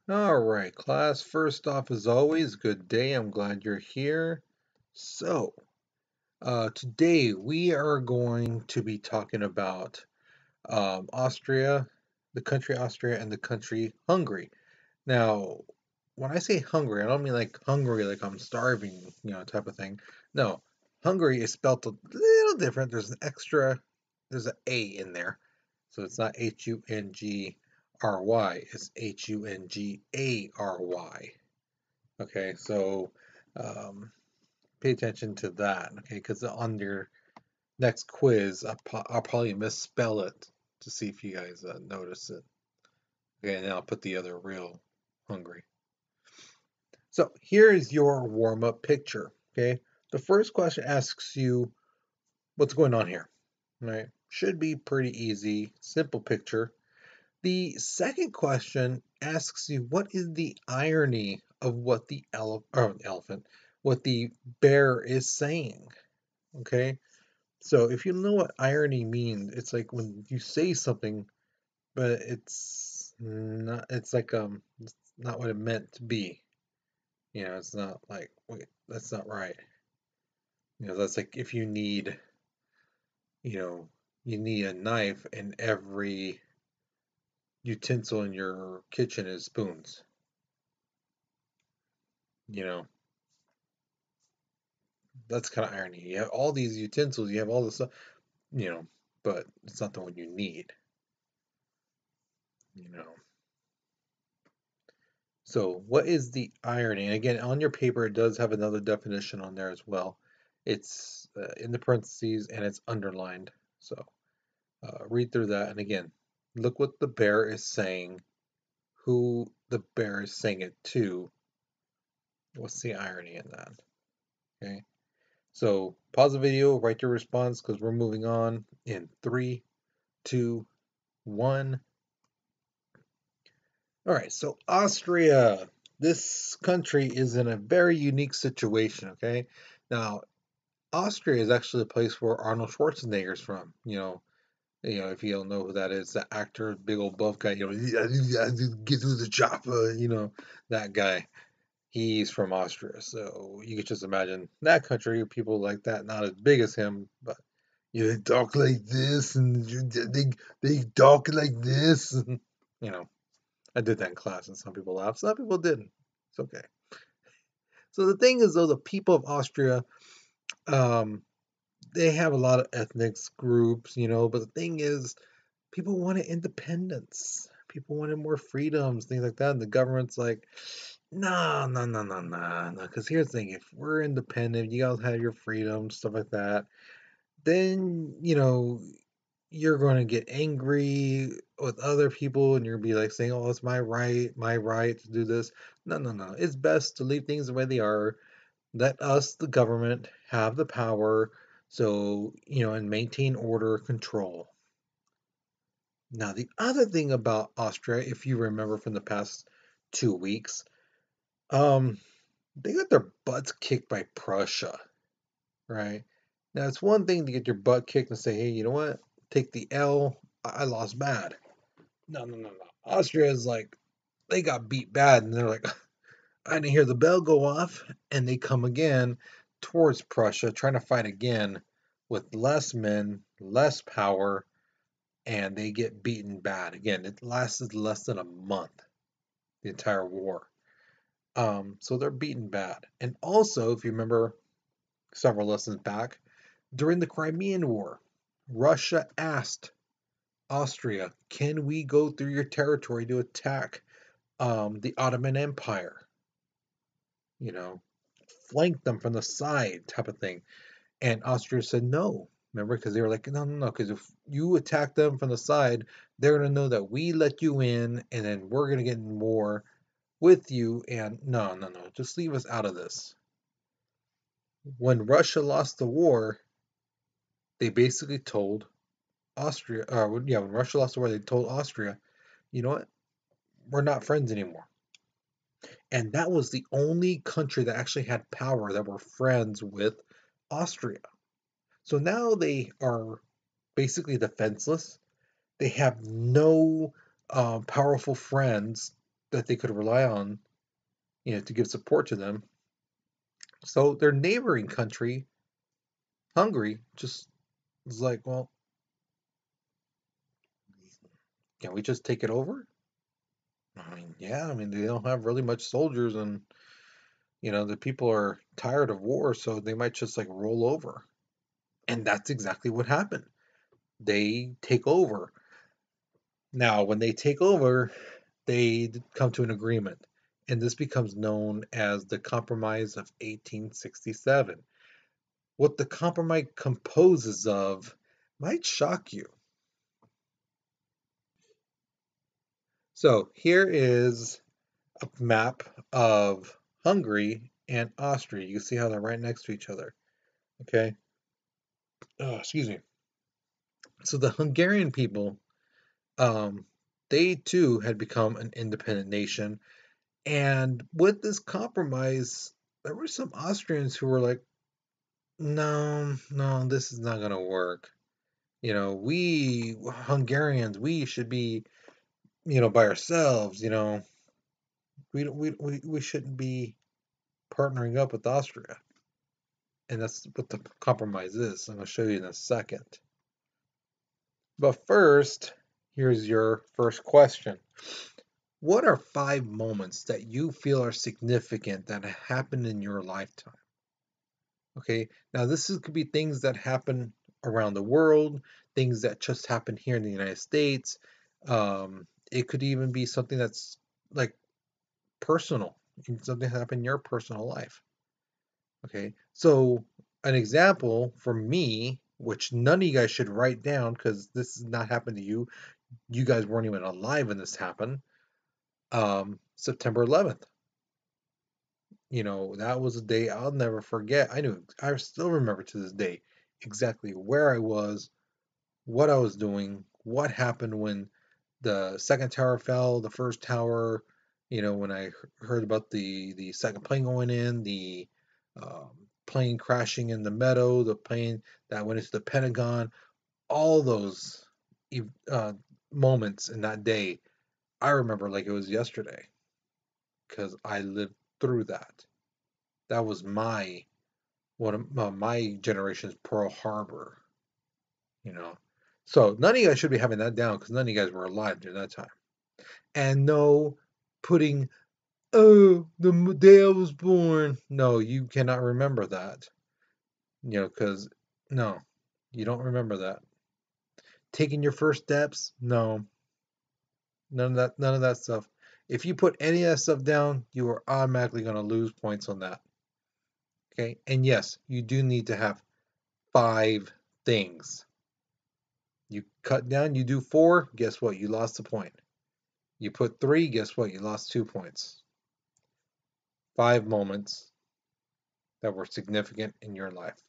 All right, class. First off, as always, good day. I'm glad you're here. So, today we are going to be talking about Austria, the country Austria, and the country Hungary. Now, when I say hungry, I don't mean like hungry, like I'm starving, type of thing. No, Hungary is spelled a little different. There's an A in there. So it's not Hungary, it's Hungary. Okay, so um, pay attention to that, okay, because on your next quiz, I'll probably misspell it to see if you guys notice it. Okay, and then I'll put the other real Hungary. So here is your warm-up picture, okay? The first question asks you what's going on here, right? Should be pretty easy, simple picture. The second question asks you what is the irony of what the elephant, what the bear is saying. Okay, so if you know what irony means, it's like when you say something, but it's not. It's not what it meant to be. It's not like wait, that's not right. That's like if you know, you need a knife and every utensil in your kitchen is spoons. You know, that's kind of irony. You have all these utensils, you have all this stuff, you know, but it's not the one you need, you know. So, what is the irony? And again, on your paper, it does have another definition on there as well. It's in the parentheses and it's underlined. So, read through that. And again, look what the bear is saying, who the bear is saying it to. What's the irony in that? Okay. So, pause the video, write your response because we're moving on in three, two, one. All right, so Austria. This country is in a very unique situation, okay? Now, Austria is actually the place where Arnold Schwarzenegger's from. If you don't know who that is, the actor, big old buff guy, get through the chopper, that guy. He's from Austria, so you could just imagine that country, people like that, not as big as him, but they talk like this, and they talk like this, and, you know. I did that in class, and some people laughed. Some people didn't. It's okay. So the thing is, though, the people of Austria, um, they have a lot of ethnic groups, but the thing is, people wanted independence. People wanted more freedoms, things like that. And the government's like, no, no, no, no, no, no. Because here's the thing: if we're independent, you guys have your freedom, stuff like that. Then you're going to get angry with other people and you're going to be like saying, oh, it's my right to do this. No, no, no. It's best to leave things the way they are. Let us, the government, have the power so, and maintain order, control. Now, the other thing about Austria, if you remember from the past 2 weeks, um, they got their butts kicked by Prussia, right? Now, it's one thing to get your butt kicked and say, hey, you know what? Take the L. I lost bad. No, no, no, no. Austria is like, they got beat bad, and they're like, I didn't hear the bell go off, and they come again towards Prussia, trying to fight again with less men, less power, and they get beaten bad. Again, it lasted less than a month, the entire war. So they're beaten bad. And also, if you remember several lessons back, during the Crimean War, Russia asked Austria, can we go through your territory to attack the Ottoman Empire, you know, flank them from the side type of thing. And Austria said no. Remember, because they were like, no, no, no, because if you attack them from the side, they're going to know that we let you in, and then we're going to get in war with you. And no, no, no, just leave us out of this. When Russia lost the war, they basically told Austria, yeah, when Russia lost the war, they told Austria, you know what, we're not friends anymore. And that was the only country that actually had power that were friends with Austria. So now they are basically defenseless. They have no powerful friends that they could rely on, to give support to them. So their neighboring country, Hungary, just was like, well, can we just take it over? I mean, yeah, I mean, they don't have really much soldiers, and the people are tired of war, so they might just like roll over. And that's exactly what happened. They take over. Now, when they take over, they come to an agreement, and this becomes known as the Compromise of 1867. What the compromise composes of might shock you. So, here is a map of Hungary and Austria. You can see how they're right next to each other. Okay. Oh, excuse me. So, the Hungarian people, um, they too had become an independent nation. And with this compromise, there were some Austrians who were like, no, no, this is not going to work. We Hungarians, we should be, by ourselves. We shouldn't be partnering up with Austria. And that's what the compromise is. I'm going to show you in a second. But first, here's your first question. What are 5 moments that you feel are significant that happened in your lifetime? Okay, now could be things that happen around the world, things that just happen here in the United States. It could even be something that's like personal, something that happened in your personal life. Okay, so an example for me, which none of you guys should write down because this has not happened to you. You guys weren't even alive when this happened. September 11th. That was a day I'll never forget. I still remember to this day exactly where I was, what I was doing, what happened when the second tower fell, the first tower, when I heard about the second plane going in, the um, plane crashing in the meadow, the plane that went into the Pentagon, all those uh, moments in that day, I remember like it was yesterday because I lived through that. That was one of my generation's Pearl Harbor, you know. So none of you guys should be having that down because none of you guys were alive during that time. And no putting, oh, the day I was born. No, you cannot remember that, because no, you don't remember that. Taking your first steps, no, none of that stuff. If you put any of that stuff down, you are automatically going to lose points on that. Okay, and yes, you do need to have 5 things. You cut down, you do 4, guess what? You lost a point. You put 3, guess what? You lost 2 points. 5 moments that were significant in your life.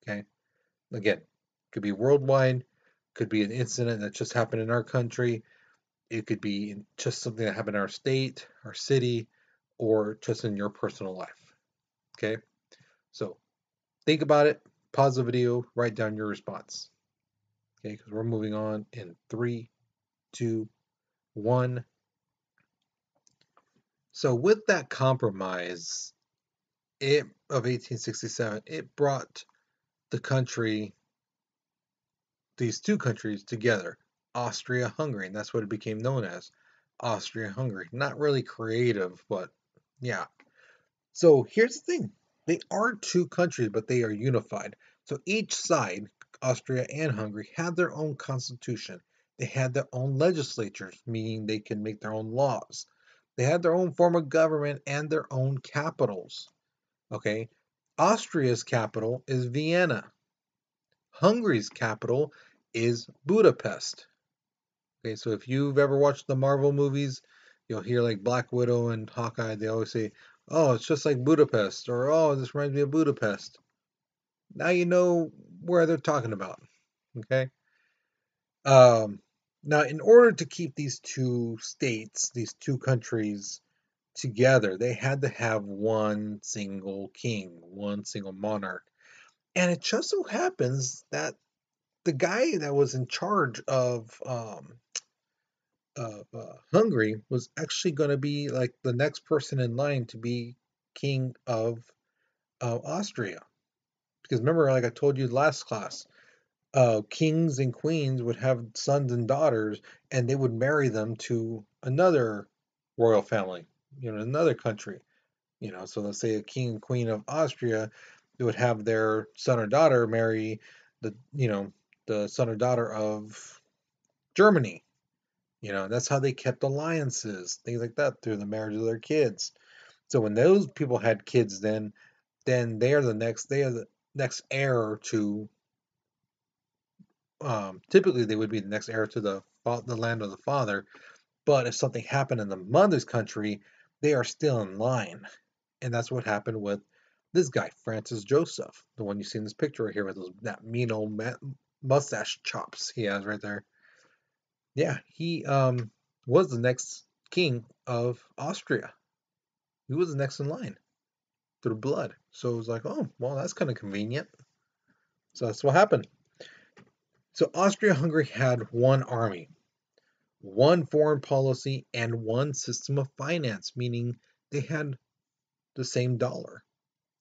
Okay? Again, could be worldwide, could be an incident that just happened in our country, it could be just something that happened in our state, our city, or just in your personal life. Okay? So think about it, pause the video, write down your response. Okay, because we're moving on in 3, 2, 1. So with that compromise of 1867, it brought the country, these two countries together, Austria Hungary, and that's what it became known as, Austria Hungary. Not really creative, but yeah. So here's the thing, they are two countries, but they are unified. So each side, Austria and Hungary, had their own constitution. They had their own legislatures, meaning they can make their own laws. They had their own form of government and their own capitals. Okay, Austria's capital is Vienna. Hungary's capital is Budapest. Okay, so if you've ever watched the Marvel movies, you'll hear like Black Widow and Hawkeye, they always say, oh, it's just like Budapest, or oh, this reminds me of Budapest. Now you know where they're talking about. Okay. Um, Now, in order to keep these two states, these two countries together, they had to have one single king, one single monarch. And it just so happens that the guy that was in charge of Hungary was actually going to be like the next person in line to be king of Austria. Because remember, like I told you last class, kings and queens would have sons and daughters, and they would marry them to another royal family, another country. So let's say a king and queen of Austria, they would have their son or daughter marry the son or daughter of Germany. That's how they kept alliances, things like that, through the marriage of their kids. So when those people had kids, then they are the next heir to. Typically, they would be the next heir to the land of the father. But if something happened in the mother's country, they are still in line, and that's what happened with this guy, Francis Joseph, the one you see in this picture right here with that mean old mustache chops he has right there. Yeah, he was the next king of Austria. He was the next in line through blood. So it was like, oh, well, that's kind of convenient. So that's what happened. So Austria-Hungary had one army, one foreign policy, and one system of finance, meaning they had the same dollar.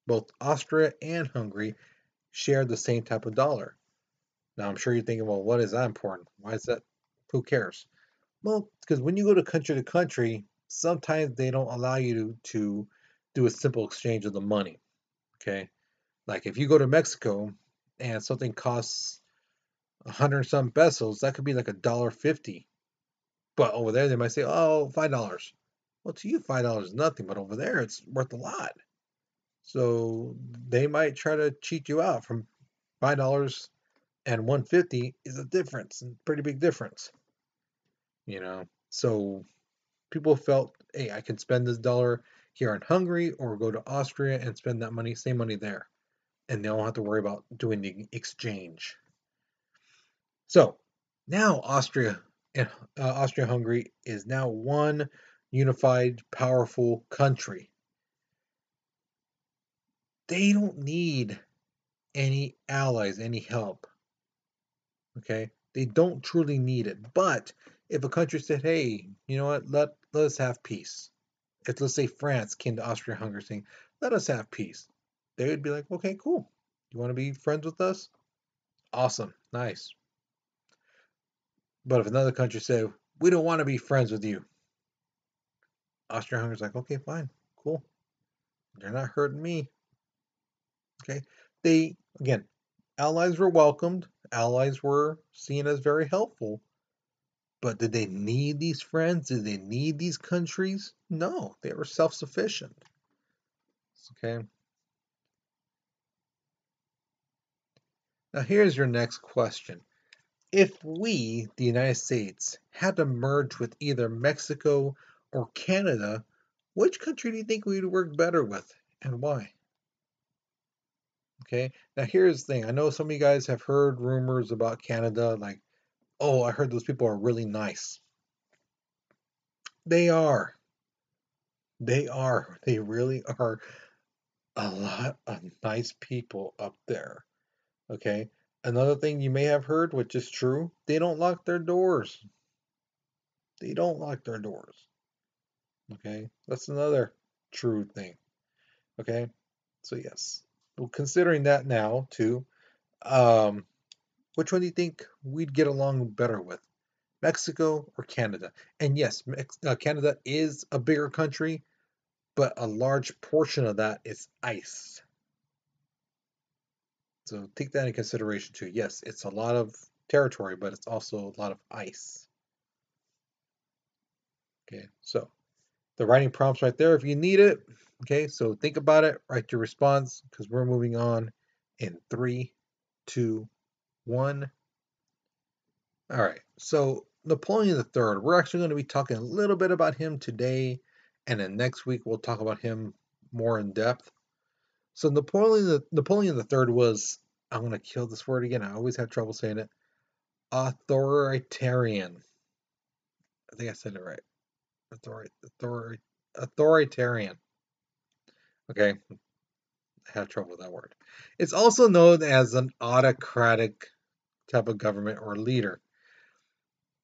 Both Austria and Hungary shared the same type of dollar. Now, I'm sure you're thinking, well, what is that important? Why is that? Who cares? Well, because when you go to country, sometimes they don't allow you to do a simple exchange of the money. Okay. Like if you go to Mexico and something costs 100 some pesos, that could be like $1.50. But over there, they might say, oh, $5. Well, to you, $5 is nothing, but over there, it's worth a lot. So they might try to cheat you out from $5 and 150 is a difference, a pretty big difference. So people felt, hey, I can spend this dollar here in Hungary or go to Austria and spend that money, same money there. And they don't have to worry about doing the exchange. So now Austria-Hungary is now one unified, powerful country. They don't need any allies, any help. Okay? They don't truly need it. But if a country said, hey, you know what, let us have peace. If let's say France came to Austria-Hungary saying, let us have peace, they would be like, okay, cool. You want to be friends with us? Awesome, nice. But if another country said, we don't want to be friends with you, Austria-Hungary's like, okay, fine, cool. You're not hurting me. Okay. They, again, allies were welcomed, allies were seen as very helpful. But did they need these friends? Did they need these countries? No, they were self sufficient. Okay. Now, here's your next question. If we, the United States, had to merge with either Mexico or Canada, which country do you think we'd work better with and why? Okay. Now, here's the thing. I know some of you guys have heard rumors about Canada, like, oh, I heard those people are really nice. They are. They are. They really are a lot of nice people up there. Okay. Another thing you may have heard, which is true, they don't lock their doors. They don't lock their doors. Okay. That's another true thing. Okay. So, yes. Well, considering that now, too, um, which one do you think we'd get along better with? Mexico or Canada? And yes, Canada is a bigger country, but a large portion of that is ice. So take that into consideration too. Yes, it's a lot of territory, but it's also a lot of ice. Okay, so the writing prompts right there if you need it. Okay, so think about it, write your response because we're moving on in 3, 2, 1. All right, so Napoleon III, we're actually going to be talking a little bit about him today, and then next week we'll talk about him more in depth. So Napoleon III was, I'm going to kill this word again. I always have trouble saying it. Authoritarian. I think I said it right. Authoritarian. Okay, I have trouble with that word. It's also known as an autocratic type of government or leader.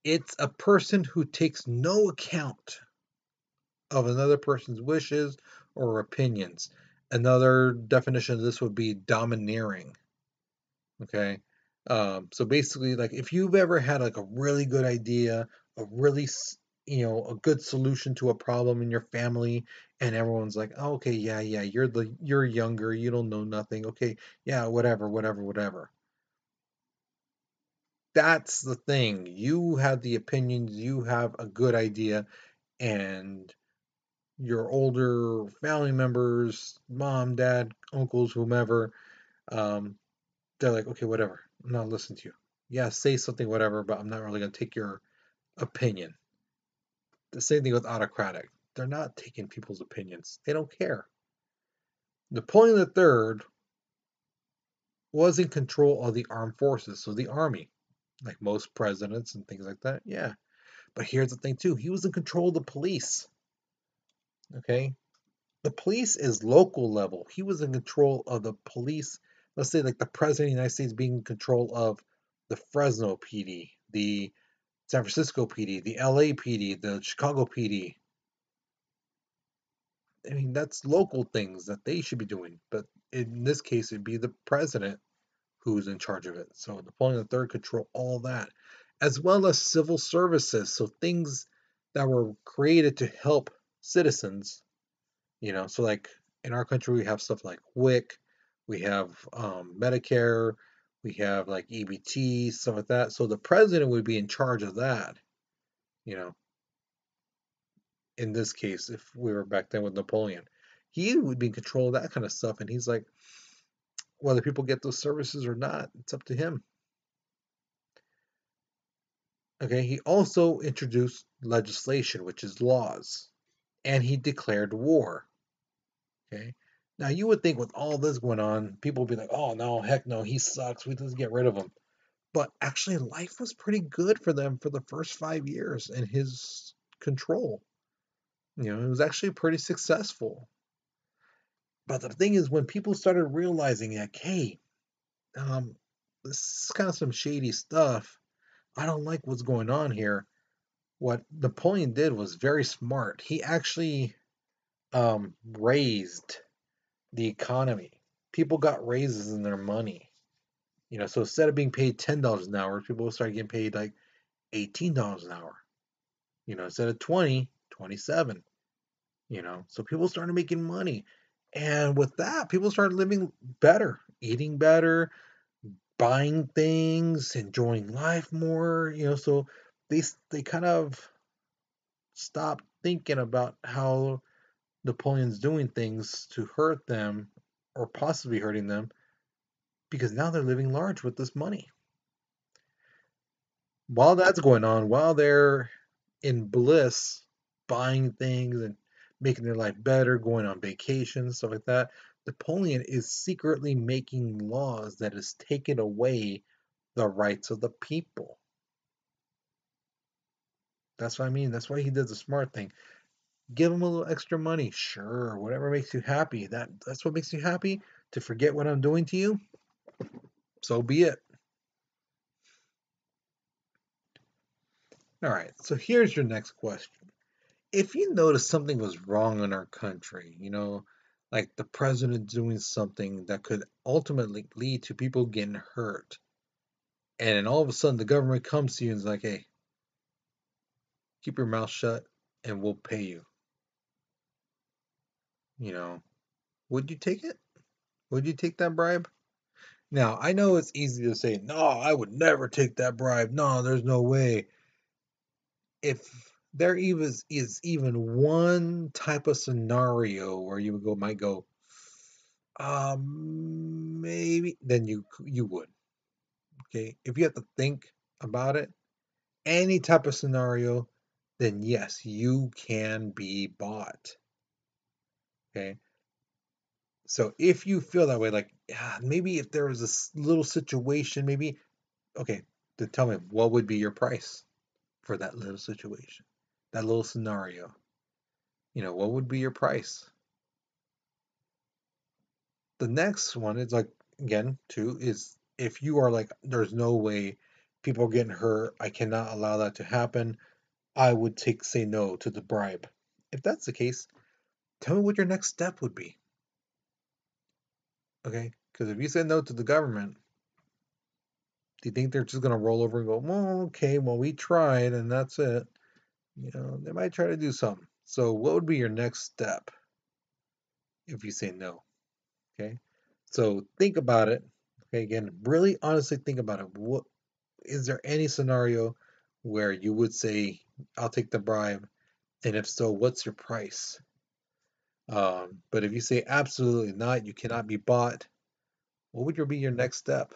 It's a person who takes no account of another person's wishes or opinions. Another definition of this would be domineering. Okay. So basically, like if you've ever had like a really good idea, a really, a good solution to a problem in your family, and everyone's like, oh, okay, yeah, yeah, you're younger, you don't know nothing. Okay, yeah, whatever, whatever, whatever. That's the thing. You have the opinions, you have a good idea, and your older family members, mom, dad, uncles, whomever, um, they're like, okay, whatever. I'm not listening to you. Yeah, say something, whatever, but I'm not really going to take your opinion. The same thing with autocratic. They're not taking people's opinions. They don't care. Napoleon III was in control of the armed forces, so the army, like most presidents and things like that. Yeah. But here's the thing, too. He was in control of the police. Okay. The police is local level. He was in control of the police. Let's say, like the president of the United States being in control of the Fresno PD, the San Francisco PD, the LA PD, the Chicago PD. I mean, that's local things that they should be doing. But in this case, it'd be the president who's in charge of it. So Napoleon III control all that, as well as civil services. So things that were created to help citizens. So like in our country, we have stuff like WIC, we have Medicare, we have like EBT, stuff like that. So the president would be in charge of that. You know, in this case, if we were back then with Napoleon, he would be in control of that kind of stuff. And he's like, whether people get those services or not, it's up to him. Okay, he also introduced legislation, which is laws, and he declared war. Okay, now you would think with all this going on, people would be like, oh no, heck no, he sucks, we just get rid of him. But actually, life was pretty good for them for the first 5 years in his control. It was actually pretty successful. But the thing is, when people started realizing, like, hey, um, this is kind of some shady stuff. I don't like what's going on here. What Napoleon did was very smart. He actually raised the economy. People got raises in their money. So instead of being paid $10 an hour, people started getting paid like $18 an hour. Instead of 20, 27. So people started making money. And with that, people started living better, eating better, buying things, enjoying life more. So they kind of stopped thinking about how Napoleon's doing things to hurt them or possibly hurting them because now they're living large with this money. While that's going on, while they're in bliss, buying things and making their life better, going on vacations, stuff like that, Napoleon is secretly making laws that is taking away the rights of the people. That's what I mean. That's why he did the smart thing. Give them a little extra money, sure, whatever makes you happy. That's what makes you happy to forget what I'm doing to you. So be it. All right. So here's your next question. If you notice something was wrong in our country, like the president doing something that could ultimately lead to people getting hurt, and then all of a sudden the government comes to you and is like, hey, keep your mouth shut and we'll pay you, you know, would you take it? Would you take that bribe? Now, I know it's easy to say, no, I would never take that bribe. No, there's no way. If there is even one type of scenario where you might go, maybe, then you would. Okay, if you have to think about it, any type of scenario, then yes, you can be bought. Okay, so if you feel that way, like maybe if there was this little situation, maybe okay, then tell me what would be your price for that little situation, that little scenario. What would be your price? The next one is like again, too, is if you are like, there's no way People are getting hurt. I cannot allow that to happen. I would say no to the bribe. If that's the case, tell me what your next step would be. Okay? Because if you say no to the government, do you think they're just going to roll over and go, well, okay, well, we tried and that's it? They might try to do something. So, what would be your next step if you say no? Okay? So, think about it. Okay, again, really honestly think about it. What is there any scenario where you would say, I'll take the bribe? And if so, what's your price? But if you say absolutely not, you cannot be bought, what would be your next step?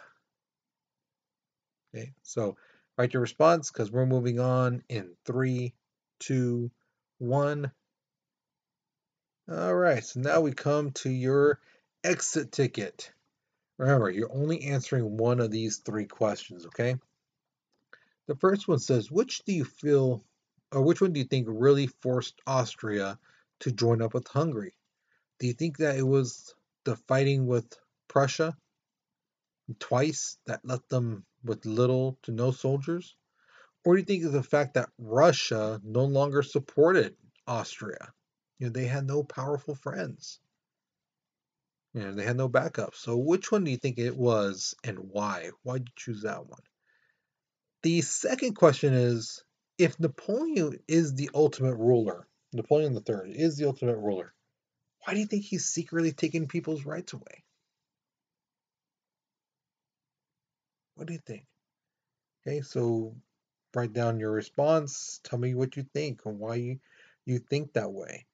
Okay, so write your response because we're moving on in three, two, one. All right, so now we come to your exit ticket. Remember, you're only answering one of these three questions, okay? The first one says, which do you feel, or which one do you think really forced Austria to join up with Hungary? Do you think that it was the fighting with Prussia twice that left them with little to no soldiers? Or do you think it's the fact that Russia no longer supported Austria? They had no powerful friends. They had no backup. So which one do you think it was and why? Why'd you choose that one? The second question is, if Napoleon is the ultimate ruler, Napoleon III is the ultimate ruler, why do you think he's secretly taking people's rights away? What do you think? Okay, so write down your response. Tell me what you think and why you think that way.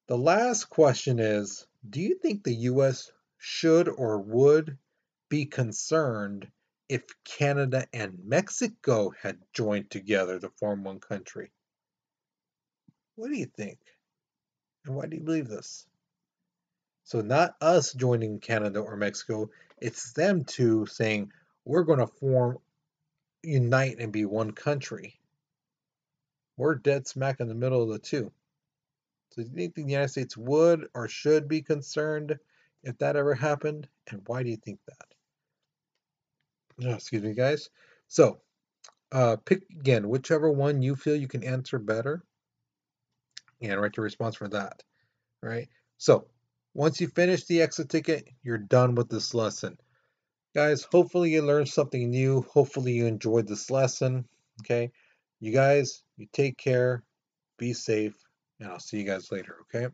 The last question is, do you think the US should or would be concerned if Canada and Mexico had joined together to form one country? What do you think? And why do you believe this? So, not us joining Canada or Mexico, it's them two saying, we're going to unite and be one country. We're dead smack in the middle of the two. So, do you think the United States would or should be concerned if that ever happened? And why do you think that? Oh, excuse me, guys. So, pick again whichever one you feel you can answer better and write your response for that. Right? So, once you finish the exit ticket, you're done with this lesson. Guys, hopefully you learned something new. Hopefully you enjoyed this lesson. Okay? You guys, you take care, be safe, and I'll see you guys later. Okay?